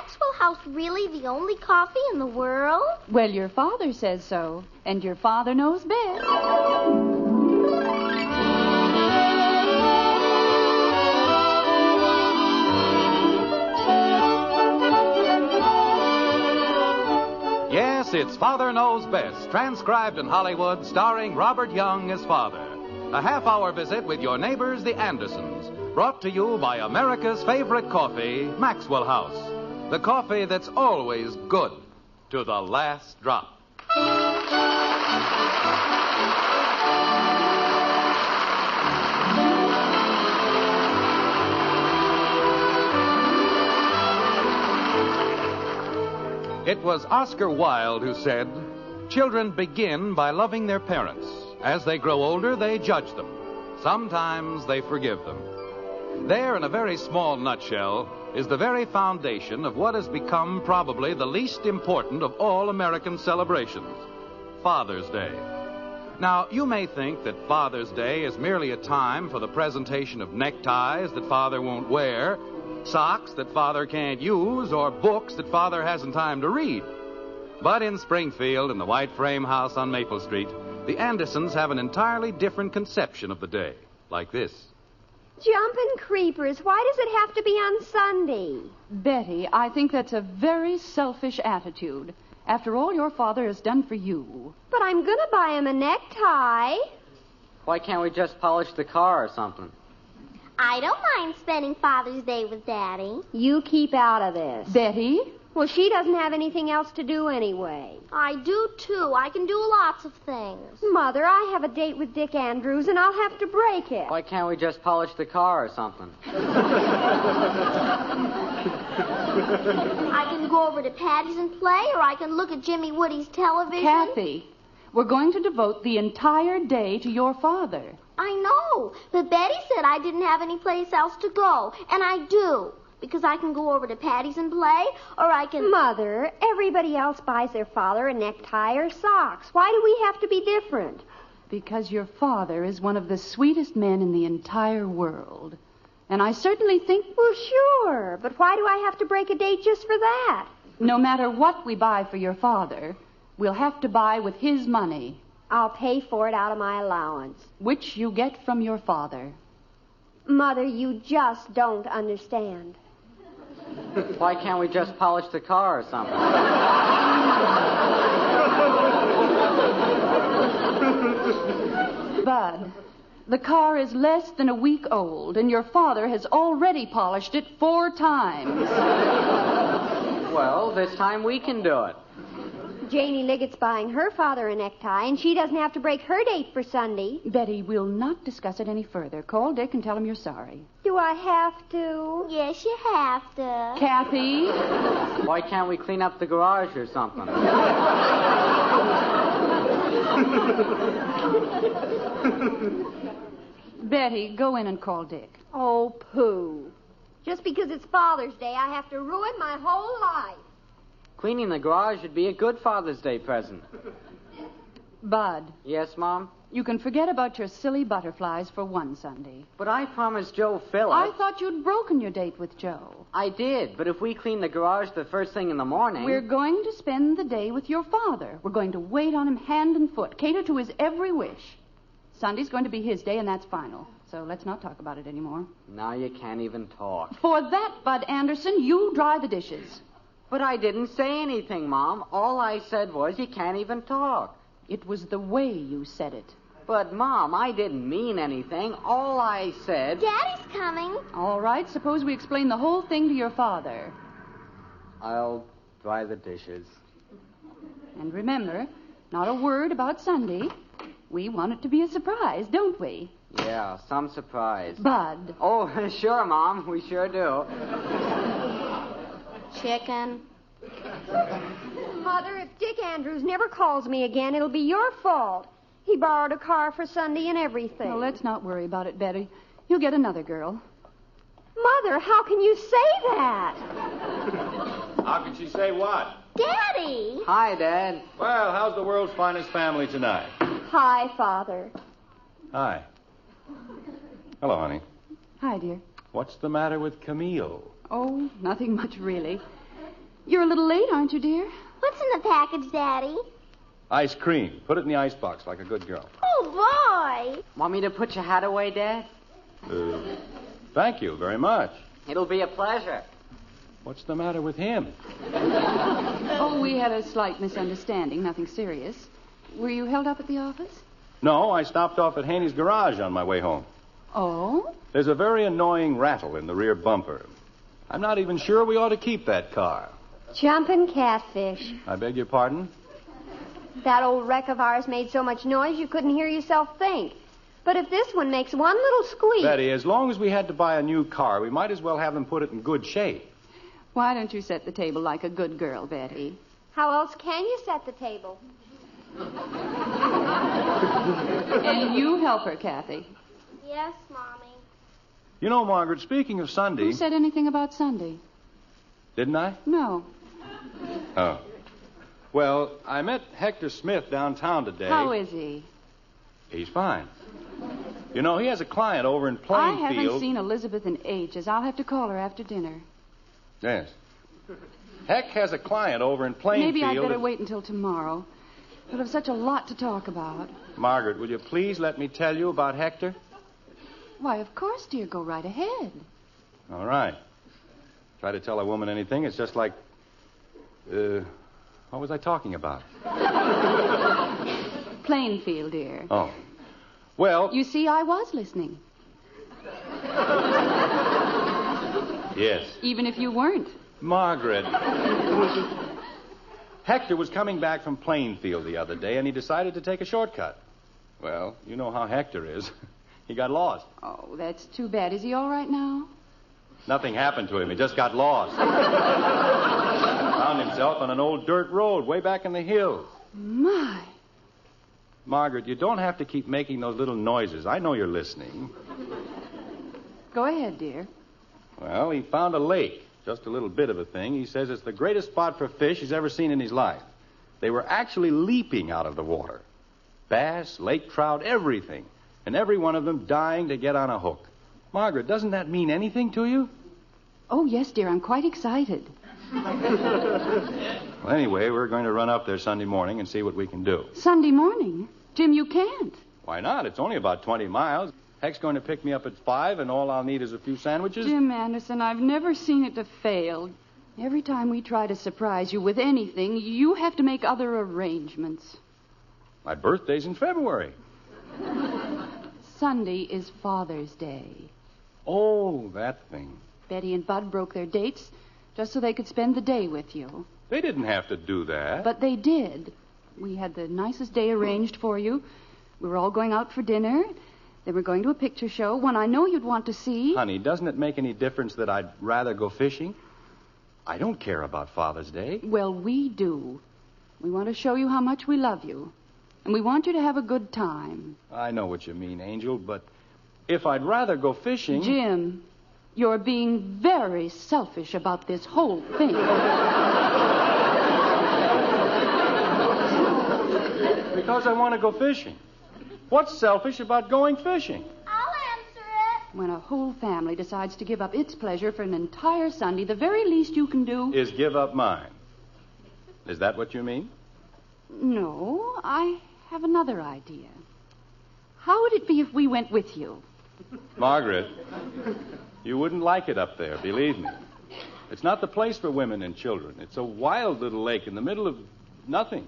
Maxwell House really the only coffee in the world? Well, your father says so, and your father knows best. Yes, it's Father Knows Best, transcribed in Hollywood, starring Robert Young as father. A half-hour visit with your neighbors, the Andersons, brought to you by America's favorite coffee, Maxwell House. The coffee that's always good to the last drop. It was Oscar Wilde who said, "Children begin by loving their parents. As they grow older, they judge them. Sometimes they forgive them." There, in a very small nutshell, is the very foundation of what has become probably the least important of all American celebrations, Father's Day. Now, you may think that Father's Day is merely a time for the presentation of neckties that Father won't wear, socks that Father can't use, or books that Father hasn't time to read. But in Springfield, in the white frame house on Maple Street, the Andersons have an entirely different conception of the day, like this. Jumping creepers, why does it have to be on Sunday? Betty, I think that's a very selfish attitude. After all your father has done for you. But I'm going to buy him a necktie. Why can't we just polish the car or something? I don't mind spending Father's Day with Daddy. You keep out of this. Betty? Well, she doesn't have anything else to do anyway. I do, too. I can do lots of things. Mother, I have a date with Dick Andrews, and I'll have to break it. Why can't we just polish the car or something? I can go over to Patty's and play, or I can look at Jimmy Woody's television. Kathy, we're going to devote the entire day to your father. I know, but Betty said I didn't have any place else to go, and I do. Because I can go over to Patty's and play, or I can... Mother, everybody else buys their father a necktie or socks. Why do we have to be different? Because your father is one of the sweetest men in the entire world. And I certainly think... Well, sure, but why do I have to break a date just for that? No matter what we buy for your father, we'll have to buy with his money. I'll pay for it out of my allowance. Which you get from your father. Mother, you just don't understand. Why can't we just polish the car or something? Bud, the car is less than a week old, and your father has already polished it 4 times. Well, this time we can do it. Janie Liggett's buying her father a necktie, and she doesn't have to break her date for Sunday. Betty, we'll not discuss it any further. Call Dick and tell him you're sorry. Do I have to? Yes, you have to. Kathy? Why can't we clean up the garage or something? Betty, go in and call Dick. Oh, pooh. Just because it's Father's Day, I have to ruin my whole life. Cleaning the garage would be a good Father's Day present. Bud. Yes, Mom? You can forget about your silly butterflies for one Sunday. But I promised Joe Phillips. I thought you'd broken your date with Joe. I did, but if we clean the garage the first thing in the morning... We're going to spend the day with your father. We're going to wait on him hand and foot, cater to his every wish. Sunday's going to be his day, and that's final. So let's not talk about it anymore. Now you can't even talk. For that, Bud Anderson, you dry the dishes. But I didn't say anything, Mom. All I said was you can't even talk. It was the way you said it. But, Mom, I didn't mean anything. All I said... Daddy's coming. All right, suppose we explain the whole thing to your father. I'll dry the dishes. And remember, not a word about Sunday. We want it to be a surprise, don't we? Yeah, some surprise. Bud. Oh, sure, Mom. We sure do. Chicken. Mother, if Dick Andrews never calls me again, it'll be your fault. He borrowed a car for Sunday and everything. Well, let's not worry about it, Betty. You'll get another girl. Mother, how can you say that? How can she say what? Daddy! Hi, Dad. Well, how's the world's finest family tonight? Hi, Father. Hi. Hello, honey. Hi, dear. What's the matter with Camille? Oh, nothing much, really. You're a little late, aren't you, dear? What's in the package, Daddy? Ice cream. Put it in the icebox like a good girl. Oh, boy. Want me to put your hat away, Dad? Thank you very much. It'll be a pleasure. What's the matter with him? Oh, we had a slight misunderstanding, nothing serious. Were you held up at the office? No, I stopped off at Haney's garage on my way home. Oh? There's a very annoying rattle in the rear bumper. I'm not even sure we ought to keep that car. Jumping catfish. I beg your pardon? That old wreck of ours made so much noise you couldn't hear yourself think. But if this one makes one little squeak... Betty, as long as we had to buy a new car, we might as well have them put it in good shape. Why don't you set the table like a good girl, Betty? How else can you set the table? And you help her, Kathy. Yes, Mommy. You know, Margaret, speaking of Sunday... Who said anything about Sunday? Didn't I? No. Oh. Well, I met Hector Smith downtown today. How is he? He's fine. You know, he has a client over in I Plainfield. haven't seen Elizabeth in ages. I'll have to call her after dinner. Yes. Heck has a client over in Plainfield. Maybe I'd better wait until tomorrow. We'll have such a lot to talk about. Margaret, will you please let me tell you about Hector? Why, of course, dear. Go right ahead. All right. Try to tell a woman anything, it's just like... what was I talking about? Plainfield, dear. Oh. Well... You see, I was listening. Yes. Even if you weren't. Margaret. Hector was coming back from Plainfield the other day, and he decided to take a shortcut. Well, you know how Hector is. He got lost. Oh, that's too bad. Is he all right now? Nothing happened to him. He just got lost. Found himself on an old dirt road way back in the hills. My. Margaret, you don't have to keep making those little noises. I know you're listening. Go ahead, dear. Well, he found a lake. Just a little bit of a thing. He says it's the greatest spot for fish he's ever seen in his life. They were actually leaping out of the water. Bass, lake trout, everything. And every one of them dying to get on a hook. Margaret, doesn't that mean anything to you? Oh, yes, dear. I'm quite excited. Well, anyway, we're going to run up there Sunday morning and see what we can do. Sunday morning? Jim, you can't. Why not? It's only about 20 miles. Heck's going to pick me up at 5, and all I'll need is a few sandwiches. Jim Anderson, I've never seen it to fail. Every time we try to surprise you with anything, you have to make other arrangements. My birthday's in February. Sunday is Father's Day. Oh, that thing. Betty and Bud broke their dates just so they could spend the day with you. They didn't have to do that. But they did. We had the nicest day arranged for you. We were all going out for dinner. Then we're going to a picture show, one I know you'd want to see. Honey, doesn't it make any difference that I'd rather go fishing? I don't care about Father's Day. Well, we do. We want to show you how much we love you. And we want you to have a good time. I know what you mean, Angel, but if I'd rather go fishing... Jim, you're being very selfish about this whole thing. Because I want to go fishing. What's selfish about going fishing? I'll answer it. When a whole family decides to give up its pleasure for an entire Sunday, the very least you can do... Is give up mine. Is that what you mean? No, I have another idea. How would it be if we went with you? Margaret, you wouldn't like it up there, believe me. It's not the place for women and children. It's a wild little lake in the middle of nothing.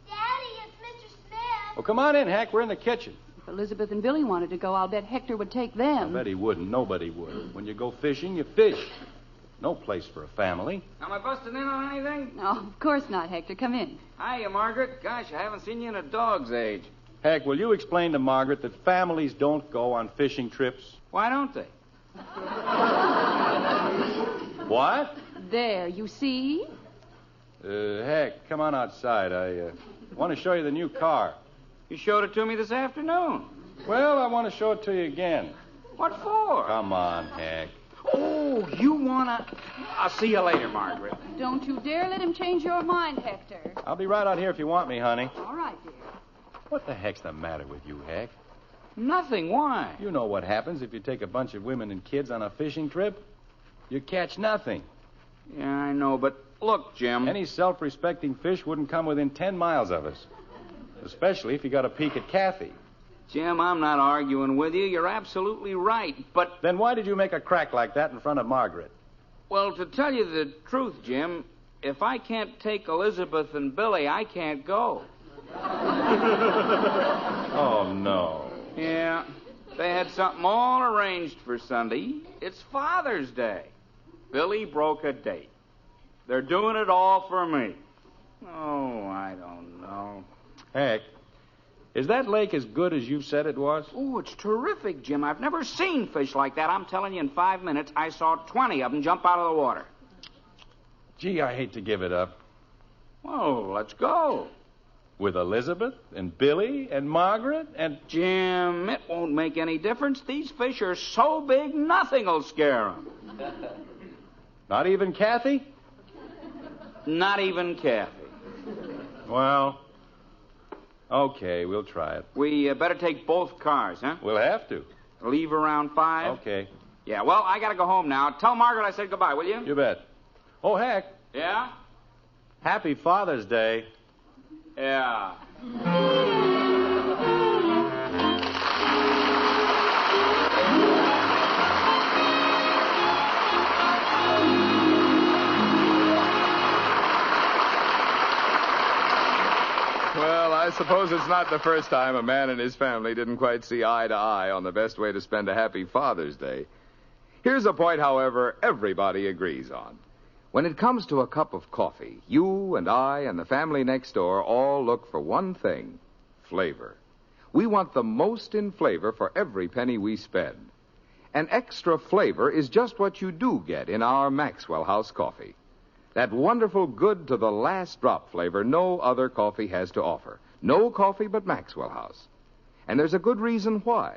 Daddy, it's Mr. Smith. Oh, come on in, Hack. We're in the kitchen. If Elizabeth and Billy wanted to go, I'll bet Hector would take them. I bet he wouldn't. Nobody would. When you go fishing, you fish. No place for a family. Am I busting in on anything? No, of course not, Hector. Come in. Hiya, Margaret. Gosh, I haven't seen you in a dog's age. Heck, will you explain to Margaret that families don't go on fishing trips? Why don't they? What? There, you see? Heck, come on outside. I want to show you the new car. You showed it to me this afternoon. Well, I want to show it to you again. What for? Come on, Heck. Oh, you wanna... I'll see you later, Margaret. Don't you dare let him change your mind, Hector. I'll be right out here if you want me, honey. All right, dear. What the heck's the matter with you, Heck? Nothing. Why? You know what happens if you take a bunch of women and kids on a fishing trip? You catch nothing. Yeah, I know, but look, Jim. Any self-respecting fish wouldn't come within 10 miles of us. Especially if you got a peek at Kathy. Jim, I'm not arguing with you. You're absolutely right, but... Then why did you make a crack like that in front of Margaret? Well, to tell you the truth, Jim, if I can't take Elizabeth and Billy, I can't go. Oh, no. Yeah, they had something all arranged for Sunday. It's Father's Day. Billy broke a date. They're doing it all for me. Oh, I don't know. Heck, is that lake as good as you said it was? Oh, it's terrific, Jim. I've never seen fish like that. I'm telling you, in 5 minutes, I saw 20 of them jump out of the water. Gee, I hate to give it up. Well, let's go. With Elizabeth and Billy and Margaret and... Jim, it won't make any difference. These fish are so big, nothing'll scare them. Not even Kathy? Not even Kathy. Well, okay, we'll try it. We better take both cars, huh? We'll have to. Leave around 5? Okay. Yeah, well, I gotta go home now. Tell Margaret I said goodbye, will you? You bet. Oh, heck. Yeah? Happy Father's Day. Yeah. Well, I suppose it's not the first time a man and his family didn't quite see eye to eye on the best way to spend a happy Father's Day. Here's a point, however, everybody agrees on. When it comes to a cup of coffee, you and I and the family next door all look for one thing: flavor. We want the most in flavor for every penny we spend. And extra flavor is just what you do get in our Maxwell House coffee. That wonderful good to the last drop flavor no other coffee has to offer. No coffee but Maxwell House. And there's a good reason why.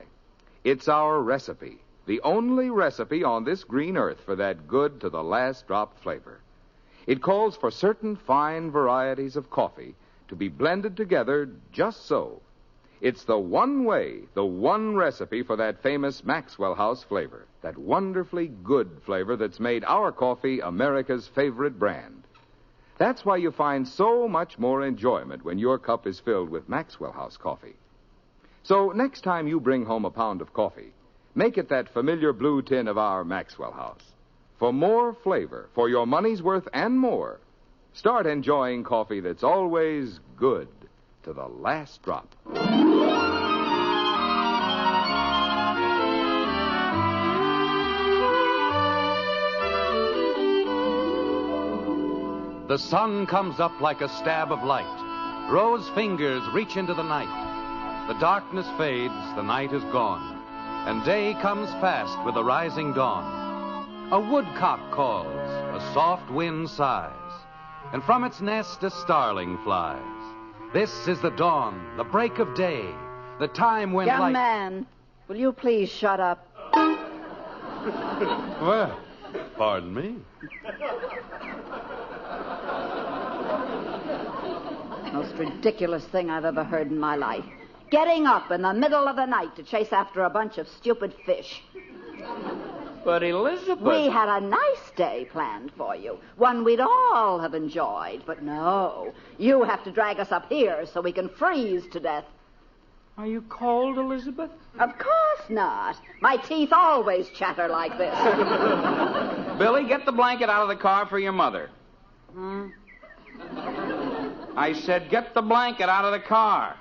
It's our recipe. The only recipe on this green earth for that good to the last drop flavor. It calls for certain fine varieties of coffee to be blended together just so. It's the one way, the one recipe for that famous Maxwell House flavor. That wonderfully good flavor that's made our coffee America's favorite brand. That's why you find so much more enjoyment when your cup is filled with Maxwell House coffee. So next time you bring home a pound of coffee, make it that familiar blue tin of our Maxwell House. For more flavor, for your money's worth and more, start enjoying coffee that's always good to the last drop. The sun comes up like a stab of light. Rose fingers reach into the night. The darkness fades, the night is gone, and day comes fast with the rising dawn. A woodcock calls, a soft wind sighs, and from its nest a starling flies. This is the dawn, the break of day, the time when Young light... man, will you please shut up? Well, pardon me. Most ridiculous thing I've ever heard in my life. Getting up in the middle of the night to chase after a bunch of stupid fish. But Elizabeth... We had a nice day planned for you. One we'd all have enjoyed. But no, you have to drag us up here so we can freeze to death. Are you cold, Elizabeth? Of course not. My teeth always chatter like this. Billy, get the blanket out of the car for your mother. I said get the blanket out of the car.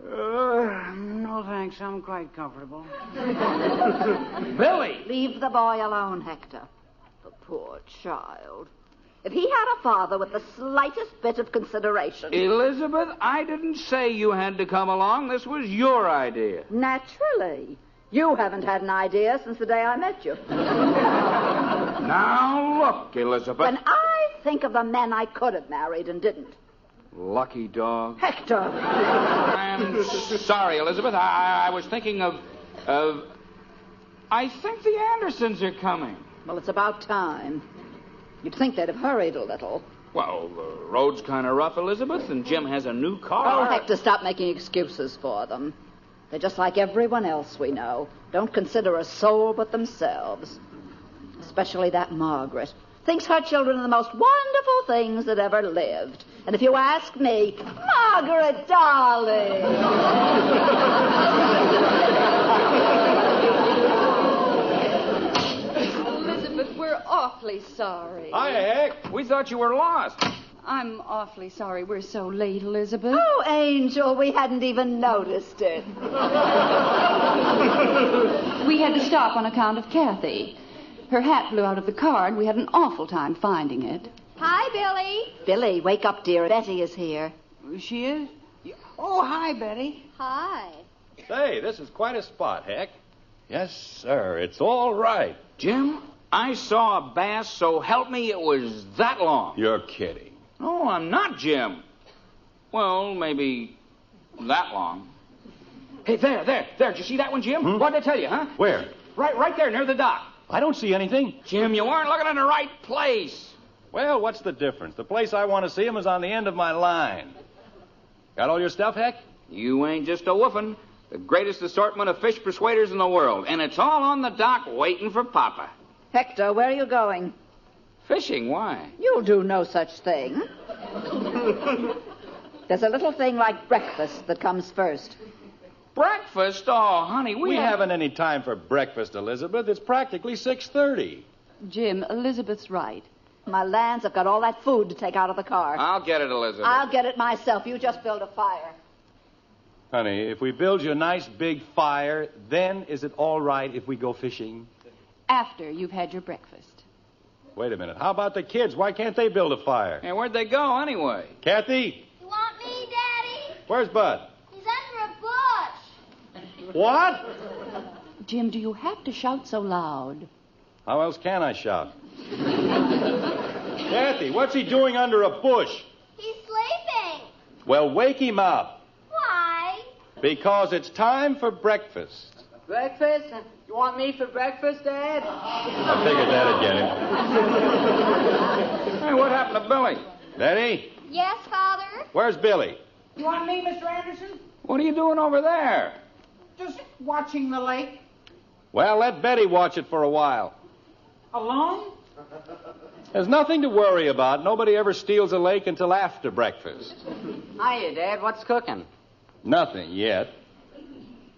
No, thanks. I'm quite comfortable. Billy! Leave the boy alone, Hector. The poor child. If he had a father with the slightest bit of consideration... Elizabeth, I didn't say you had to come along. This was your idea. Naturally. You haven't had an idea since the day I met you. Now look, Elizabeth. When I think of the men I could have married and didn't. Lucky dog. Hector! I'm sorry, Elizabeth. I was thinking of... I think the Andersons are coming. Well, it's about time. You'd think they'd have hurried a little. Well, the road's kind of rough, Elizabeth, and Jim has a new Oh, car. Hector, stop making excuses for them. They're just like everyone else we know. Don't consider a soul but themselves. Especially that Margaret. thinks her children are the most wonderful things that ever lived. And if you ask me, Margaret, darling. Elizabeth, we're awfully sorry. Hi, Heck. We thought you were lost. I'm awfully sorry we're so late, Elizabeth. Oh, Angel, we hadn't even noticed it. We had to stop on account of Kathy. Her hat blew out of the car, and we had an awful time finding it. Hi, Billy. Billy, wake up, dear. Betty is here. She is? Oh, hi, Betty. Hi. Say, this is quite a spot, Heck. Yes, sir. It's all right. Jim, I saw a bass, so help me, it was that long. You're kidding. No, I'm not, Jim. Well, maybe that long. Hey, there. Did you see that one, Jim? What did I tell you, huh? Where? Right there, near the dock. I don't see anything. Jim, you weren't looking in the right place. Well, what's the difference? The place I want to see him is on the end of my line. Got all your stuff, Heck? You ain't just a woofing. The greatest assortment of fish persuaders in the world. And it's all on the dock waiting for Papa. Hector, where are you going? Fishing, why? You'll do no such thing. There's a little thing like breakfast that comes first. Breakfast? Oh, honey, We haven't any time for breakfast, Elizabeth. It's practically 6:30. Jim, Elizabeth's right. My lands, I've got all that food to take out of the car. I'll get it, Elizabeth. I'll get it myself. You just build a fire. Honey, if we build you a nice big fire, then is it all right if we go fishing? After you've had your breakfast. Wait a minute. How about the kids? Why can't they build a fire? Hey, where'd they go, anyway? Kathy, You want me, Daddy? where's Bud? He's under a bush. What? Jim, do you have to shout so loud? How else can I shout? Kathy, what's he doing under a bush? He's sleeping. Well, wake him up. Why? Because it's time for breakfast. Breakfast? You want me for breakfast, Dad? I figured that'd get him. Hey, what happened to Billy? Betty, Yes, Father? where's Billy? You want me, Mr. Anderson? What are you doing over there? Just watching the lake. Well, let Betty watch it for a while. Alone? There's nothing to worry about. Nobody ever steals a lake until after breakfast. Hiya, Dad. What's cooking? Nothing yet.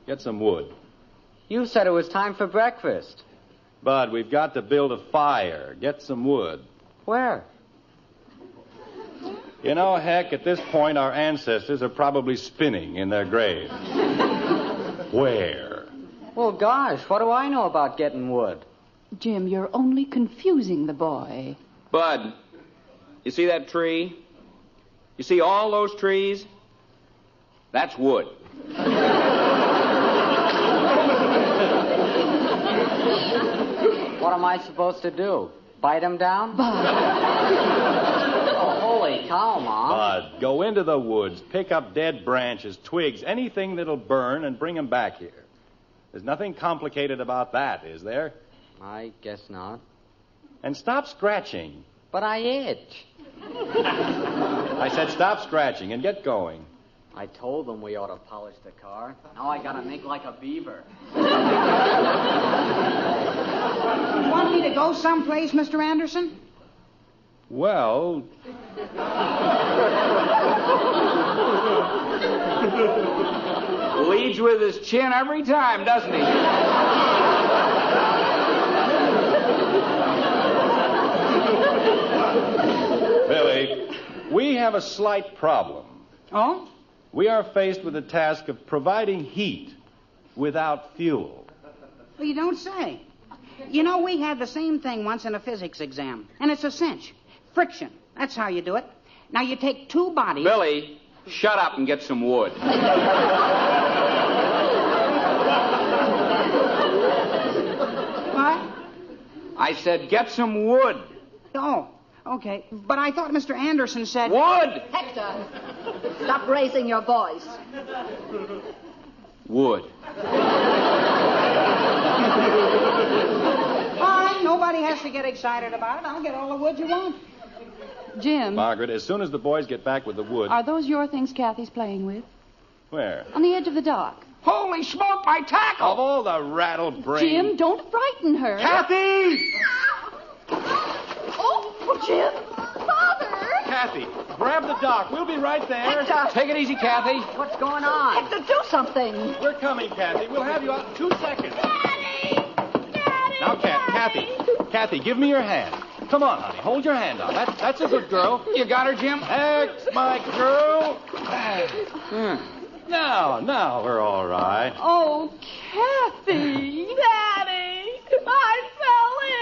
Get some wood. You said it was time for breakfast. Bud, we've got to build a fire. Get some wood. Where? You know, Heck, at this point, our ancestors are probably spinning in their graves. Where? Well, gosh, what do I know about getting wood? Jim, you're only confusing the boy. Bud, you see that tree? You see all those trees? That's wood. What am I supposed to do? Bite him down? Bud. Oh, holy cow, Mom. Bud, go into the woods, pick up dead branches, twigs, anything that'll burn, and bring them back here. There's nothing complicated about that, is there? I guess not. And stop scratching. But I itch. I said stop scratching and get going. I told them we ought to polish the car. Now I gotta make like a beaver. You want me to go someplace, Mr. Anderson? Well, Leads with his chin every time, doesn't he? Billy, we have a slight problem. Oh? We are faced with the task of providing heat without fuel. Well, you don't say. You know, we had the same thing once in a physics exam, and it's a cinch. Friction. That's how you do it. Now, you take two bodies... Billy, shut up and get some wood. What? I said get some wood. Oh, okay. But I thought Mr. Anderson said... Wood! Hector, stop raising your voice. Wood. All right, nobody has to get excited about it. I'll get all the wood you want. Jim, Margaret, as soon as the boys get back with the wood... are those your things Kathy's playing with? Where? On the edge of the dock. Holy smoke, my tackle! Of all the rattled brains... Jim, don't frighten her. Kathy! Oh, Oh, Jim. Father! Kathy, grab the dock. We'll be right there. Hector. Take it easy, Kathy. What's going on? Hector, do something. We're coming, Kathy. We'll have you out in 2 seconds. Daddy! Daddy! Now, Kathy, give me your hand. Come on, honey. Hold your hand out. That's a good girl. You got her, Jim? That's my girl. Now we're all right. Oh, Kathy. Daddy! I fell in!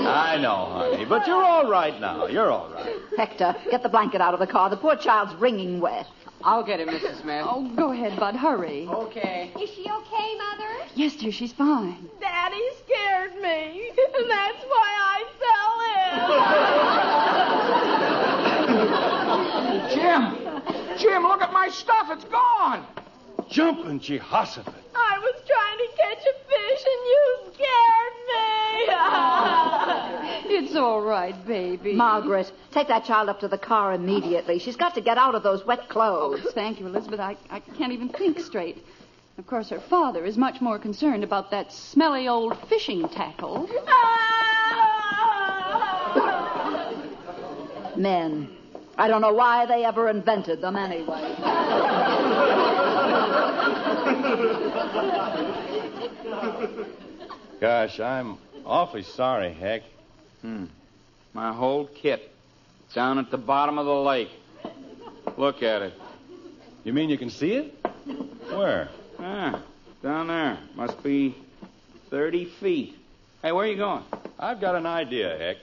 I know, honey, but you're all right now. You're all right. Hector, get the blanket out of the car. The poor child's wringing wet. I'll get him, Mrs. Smith. Oh, go ahead, Bud. Hurry. Okay. Is she okay, Mother? Yes, dear, she's fine. Daddy scared me, and that's why I fell in. Jim, look at my stuff. It's gone. Jumping Jehoshaphat. I was trying to catch a fish, and you scared me. It's all right, baby. Margaret, take that child up to the car immediately. She's got to get out of those wet Oh, clothes. thank you, Elizabeth. I can't even think straight. Of course, her father is much more concerned about that smelly old fishing tackle. Men. I don't know why they ever invented them anyway. Gosh, I'm awfully sorry, Heck. My whole kit. Down at the bottom of the lake. Look at it. You mean you can see it? Where? Down there. Must be 30 feet. Hey, where are you going? I've got an idea, Heck.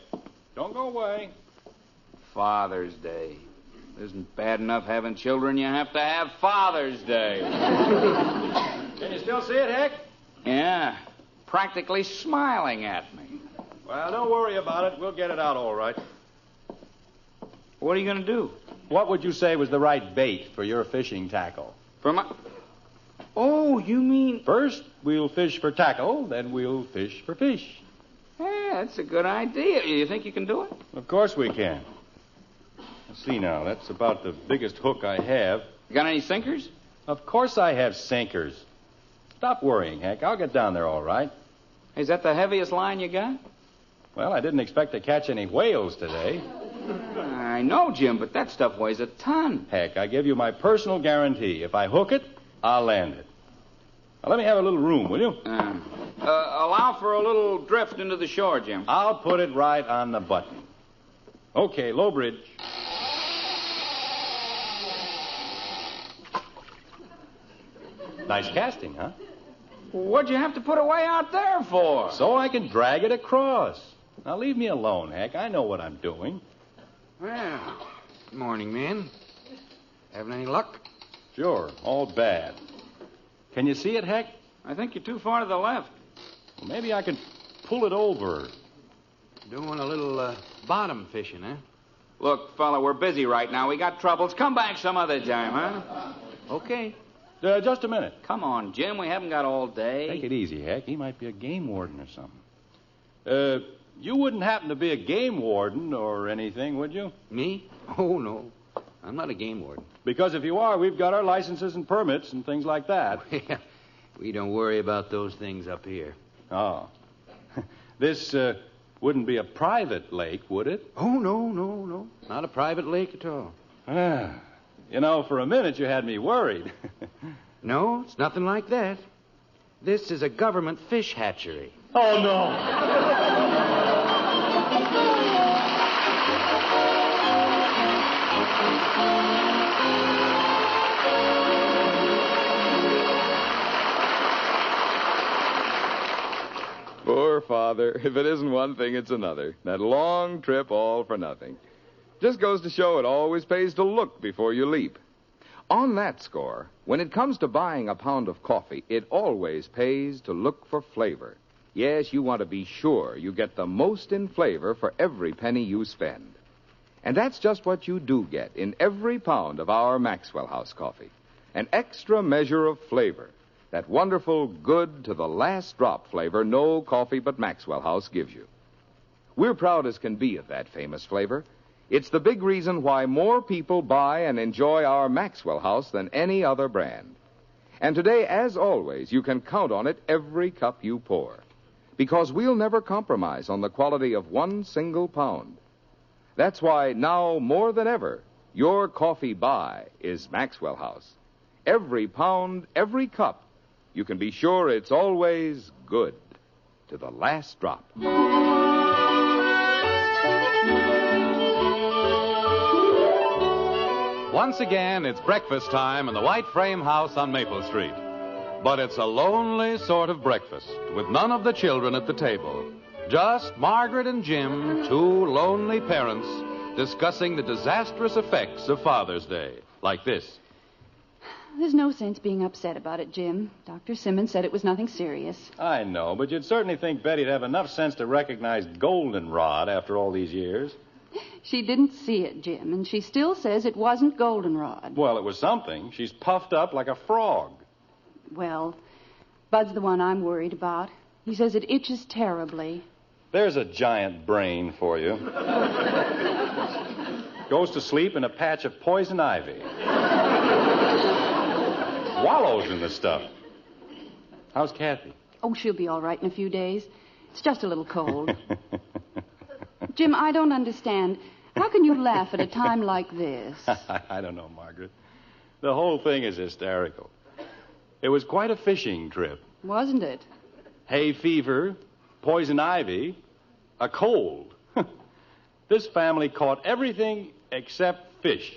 Don't go away. Father's Day. It isn't bad enough having children. You have to have Father's Day. Can you still see it, Heck? Yeah. Practically smiling at me. Well, don't worry about it. We'll get it out all right. What are you going to do? What would you say was the right bait for your fishing tackle? For my... Oh, you mean... First, we'll fish for tackle, then we'll fish for fish. Hey, that's a good idea. You think you can do it? Of course we can. Let's see now. That's about the biggest hook I have. You got any sinkers? Of course I have sinkers. Stop worrying, Heck. I'll get down there all right. Is that the heaviest line you got? Well, I didn't expect to catch any whales today. I know, Jim, but that stuff weighs a ton. Heck, I give you my personal guarantee. If I hook it, I'll land it. Now, let me have a little room, will you? Allow for a little drift into the shore, Jim. I'll put it right on the button. Okay, low bridge. Nice casting, huh? What'd you have to put away out there for? So I can drag it across. Now, leave me alone, Heck. I know what I'm doing. Well, good morning, man. Having any luck? Sure, all bad. Can you see it, Heck? I think you're too far to the left. Well, maybe I can pull it over. Doing a little bottom fishing, eh? Look, fella, we're busy right now. We got troubles. Come back some other time, huh? Okay. Just a minute. Come on, Jim. We haven't got all day. Take it easy, Heck. He might be a game warden or something. You wouldn't happen to be a game warden or anything, would you? Me? Oh, no. I'm not a game warden. Because if you are, we've got our licenses and permits and things like that. We don't worry about those things up here. Oh. This wouldn't be a private lake, would it? Oh, no. Not a private lake at all. You know, for a minute you had me worried. No, it's nothing like that. This is a government fish hatchery. Oh, no. Poor father. If it isn't one thing, it's another. That long trip all for nothing. Just goes to show it always pays to look before you leap. On that score, when it comes to buying a pound of coffee, it always pays to look for flavor. Yes, you want to be sure you get the most in flavor for every penny you spend. And that's just what you do get in every pound of our Maxwell House coffee. An extra measure of flavor. That wonderful, good to the last drop flavor no coffee but Maxwell House gives you. We're proud as can be of that famous flavor. It's the big reason why more people buy and enjoy our Maxwell House than any other brand. And today, as always, you can count on it every cup you pour. because we'll never compromise on the quality of one single pound. That's why now more than ever, your coffee buy is Maxwell House. Every pound, every cup, you can be sure it's always good to the last drop. Once again, it's breakfast time in the White Frame House on Maple Street. But it's a lonely sort of breakfast, with none of the children at the table. Just Margaret and Jim, two lonely parents, discussing the disastrous effects of Father's Day, like this. There's no sense being upset about it, Jim. Dr. Simmons said it was nothing serious. I know, but you'd certainly think Betty'd have enough sense to recognize goldenrod after all these years. She didn't see it, Jim, and she still says it wasn't goldenrod. Well, it was something. She's puffed up like a frog. Well, Bud's the one I'm worried about. He says it itches terribly. There's a giant brain for you. Goes to sleep in a patch of poison ivy. Wallows in the stuff. How's Kathy? Oh, she'll be all right in a few days. It's just a little cold. Jim, I don't understand. How can you laugh at a time like this? I don't know, Margaret. The whole thing is hysterical. It was quite a fishing trip. Wasn't it? Hay fever, poison ivy, a cold. This family caught everything except fish.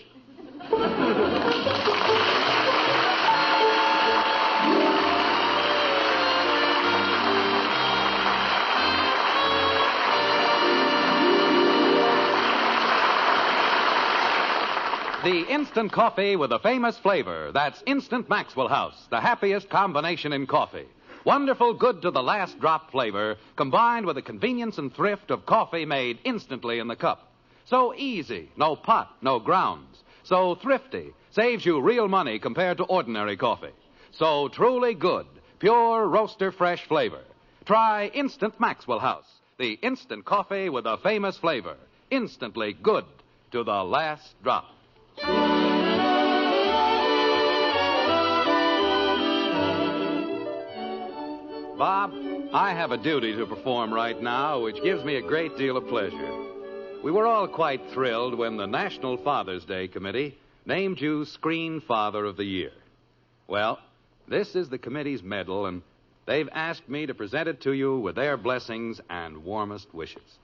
The instant coffee with a famous flavor. That's Instant Maxwell House, the happiest combination in coffee. Wonderful, good to the last drop flavor, combined with the convenience and thrift of coffee made instantly in the cup. So easy, no pot, no grounds. So thrifty, saves you real money compared to ordinary coffee. So truly good, pure roaster fresh flavor. Try Instant Maxwell House, the instant coffee with a famous flavor. Instantly good to the last drop. Bob, I have a duty to perform right now, which gives me a great deal of pleasure. We were all quite thrilled when the National Father's Day Committee named you Screen Father of the Year. Well, this is the committee's medal, and they've asked me to present it to you with their blessings and warmest wishes.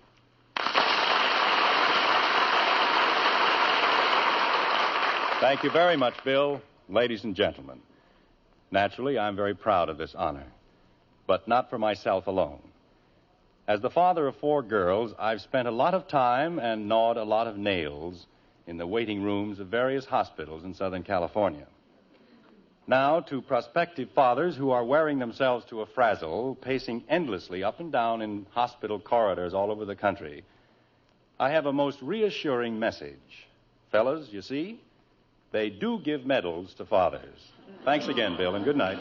Thank you very much, Bill. Ladies and gentlemen, naturally, I'm very proud of this honor, but not for myself alone. As the father of 4 girls, I've spent a lot of time and gnawed a lot of nails in the waiting rooms of various hospitals in Southern California. Now, to prospective fathers who are wearing themselves to a frazzle, pacing endlessly up and down in hospital corridors all over the country, I have a most reassuring message. Fellas, you see, they do give medals to fathers. Thanks again, Bill, and good night.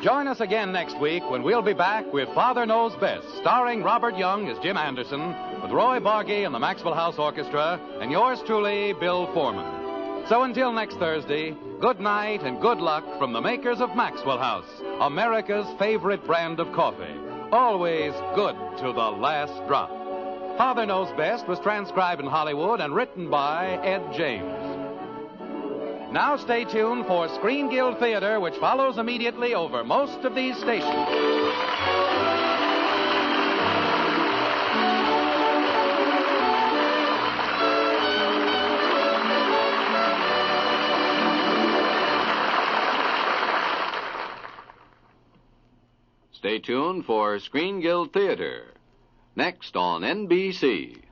Join us again next week when we'll be back with Father Knows Best, starring Robert Young as Jim Anderson, with Roy Bargy and the Maxwell House Orchestra, and yours truly, Bill Foreman. So until next Thursday, good night and good luck from the makers of Maxwell House, America's favorite brand of coffee. Always good to the last drop. Father Knows Best was transcribed in Hollywood and written by Ed James. Now stay tuned for Screen Guild Theater, which follows immediately over most of these stations. Stay tuned for Screen Guild Theater, next on NBC.